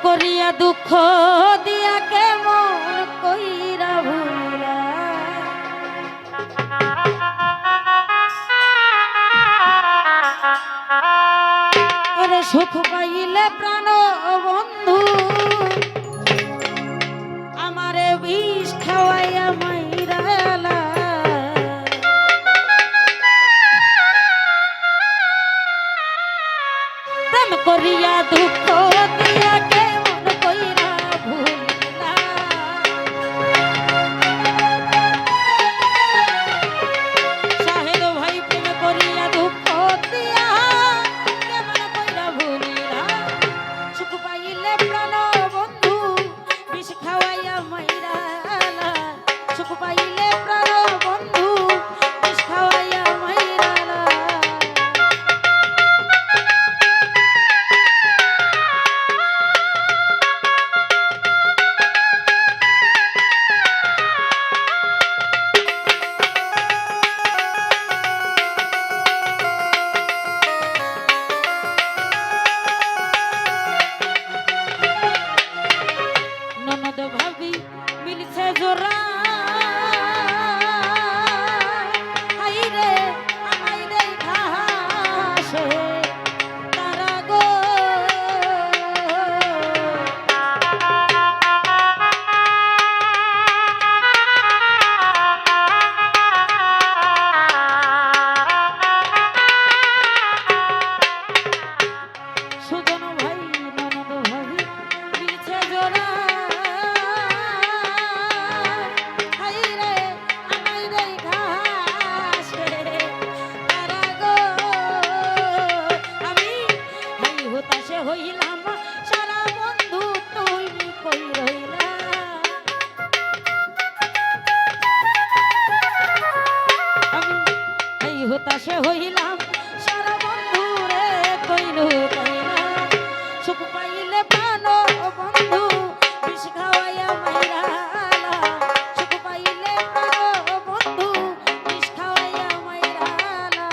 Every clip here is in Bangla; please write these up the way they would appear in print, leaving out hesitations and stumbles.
করিয়া দুঃখ দিয়া কেমন কইরা ভুলা আরে সুখ পাইলে প্রাণ বন্ধু আমারে বিষ খাওয়াইয়া মাইরালা প্রেম করিয়া দুঃখ দিয়া কেমন কইরা ভুলা শাহেদ ভাই প্রেম করিয়া দুঃখ দিয়া কেমন কইরা ভুলিলা সুখ পাইলে প্রাণ বন্ধু বিষ খাওয়াইয়া মাইরালা সুখ পাইলে প্রাণ বন্ধু বিষ খাওয়াইয়া মাইরালা ননদ ভাবি মিলছে জোড়া হাইরে আমায় দেখা হাসে তারা গো সুজন ভাই ননদ ভাবি মিলছে জোড়া হাইরে আমায় দেখা হাসে তারা গো আমি হাই হতাশে হইলাম সারা বন্ধু তুই কই রইলা আমি হাই হতাশে হইলাম সারা বন্ধু রে কইলো কইলা সুখ পাইলে প্রাণ বন্ধু বিষ খাওয়াইয়া মাইরালা সুখ পাইলে প্রাণ বন্ধু বিষ খাওয়াইয়া মাইরালা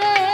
রে